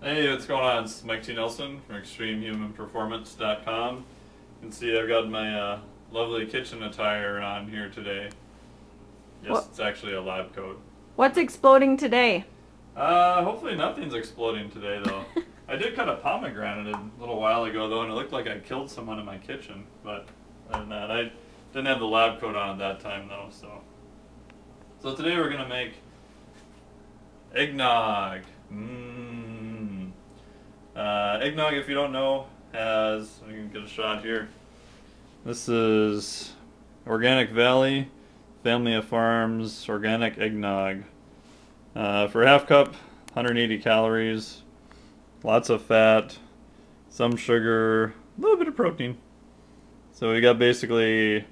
Hey, what's going on? It's Mike T. Nelson from ExtremeHumanPerformance.com. You can see I've got my lovely kitchen attire on here today. Yes, What, it's actually a lab coat. what's exploding today? Hopefully nothing's exploding today, though. I did cut a pomegranate a little while ago, though, and it looked like I killed someone in my kitchen. But other than that, I didn't have the lab coat on at that time, though. So today we're gonna make eggnog. Eggnog, if you don't know, has, you can get a shot here. This is Organic Valley, Family of Farms, Organic Eggnog. For a half cup, 180 calories, lots of fat, some sugar, a little bit of protein. So we got basically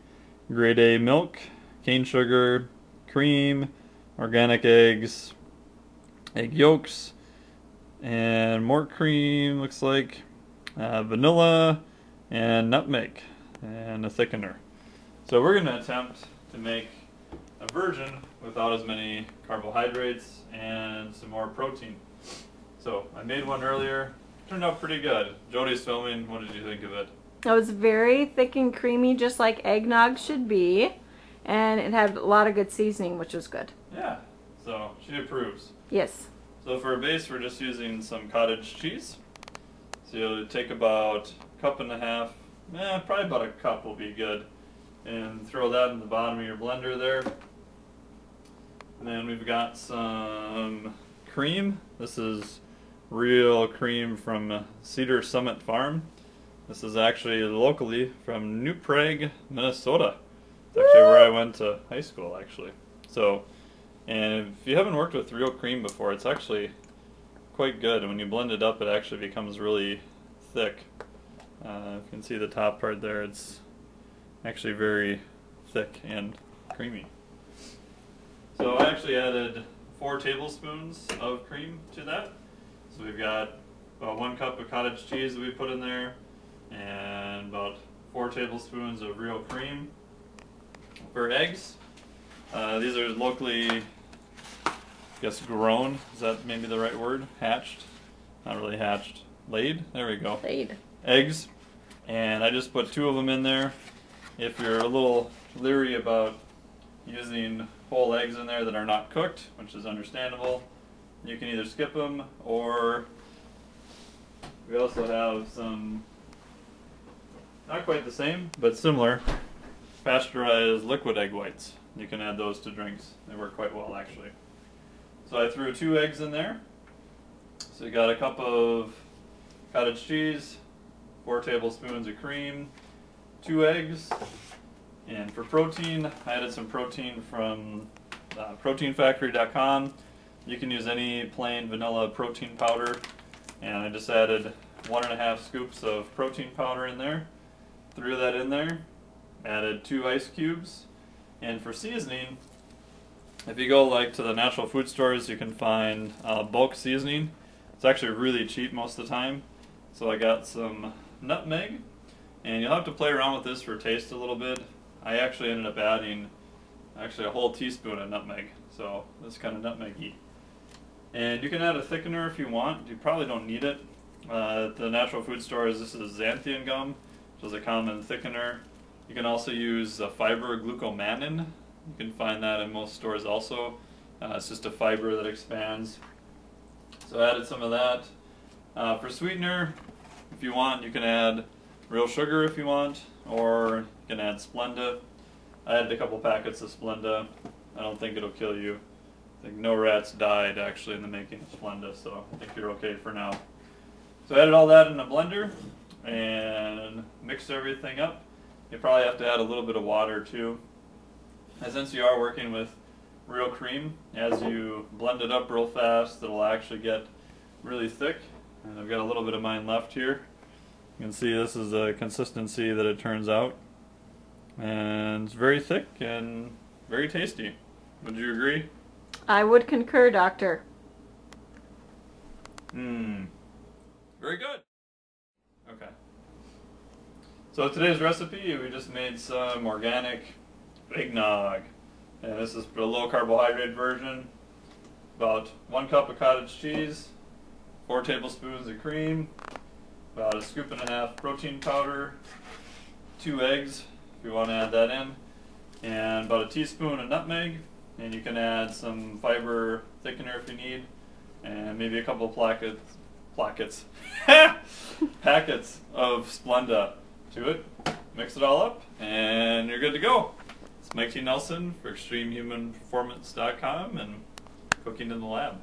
grade A milk, cane sugar, cream, organic eggs, egg yolks, and more cream, looks like, vanilla, and nutmeg, and a thickener. So we're going to attempt to make a version without as many carbohydrates and some more protein. So I made one earlier, turned out pretty good. Jody's filming, what did you think of it? It was very thick and creamy, just like eggnog should be, and it had a lot of good seasoning, which was good. Yeah, so she approves. Yes. So for a base, we're just using some cottage cheese. So you'll take about a cup and a half, probably about a cup will be good, and throw that in the bottom of your blender there. And then we've got some cream. This is real cream from Cedar Summit Farm. This is actually locally from New Prague, Minnesota. It's actually where I went to high school, actually. So, and if you haven't worked with real cream before, it's actually quite good. And when you blend it up, it actually becomes really thick. You can see the top part there. It's actually very thick and creamy. So I actually added 4 tablespoons of cream to that. So we've got about 1 cup of cottage cheese that we put in there, and about 4 tablespoons of real cream. For eggs, these are locally, I guess, grown. Is that maybe the right word? Hatched? Not really hatched. Laid? There we go. Laid. Eggs. And I just put 2 of them in there. If you're a little leery about using whole eggs in there that are not cooked, which is understandable, you can either skip them, or we also have some, not quite the same, but similar, pasteurized liquid egg whites. You can add those to drinks. They work quite well, actually. So I threw 2 eggs in there. So you got a cup of cottage cheese, 4 tablespoons of cream, 2 eggs, and for protein, I added some protein from proteinfactory.com. You can use any plain vanilla protein powder, and I just added 1.5 scoops of protein powder in there, threw that in there, added 2 ice cubes, and for seasoning, if you go like to the natural food stores, you can find bulk seasoning. It's actually really cheap most of the time. So I got some nutmeg, and you'll have to play around with this for taste a little bit. I actually ended up adding a whole teaspoon of nutmeg, so this kind of nutmeg-y. And you can add a thickener if you want. You probably don't need it. At the natural food stores, this is xanthan gum, which is a common thickener. You can also use fiber glucomannan. You can find that in most stores also. It's just a fiber that expands. So I added some of that. For sweetener, if you want, you can add real sugar if you want, or you can add Splenda. I added a couple packets of Splenda. I don't think it'll kill you. I think no rats died actually in the making of Splenda, so I think you're okay for now. So I added all that in a blender and mixed everything up. You probably have to add a little bit of water too. And since you are working with real cream, as you blend it up real fast, it'll actually get really thick. And I've got a little bit of mine left here. You can see this is the consistency that it turns out. And it's very thick and very tasty. Would you agree? I would concur, Doctor. Very good. Okay. So today's recipe, we just made some organic eggnog. And this is a low carbohydrate version. About 1 cup of cottage cheese, 4 tablespoons of cream, about 1.5 scoops protein powder, 2 eggs if you want to add that in, and about a teaspoon of nutmeg, and you can add some fiber thickener if you need, and maybe a couple of packets of Splenda to it. Mix it all up, and you're good to go. It's Mike T. Nelson for ExtremeHumanPerformance.com and Cooking in the Lab.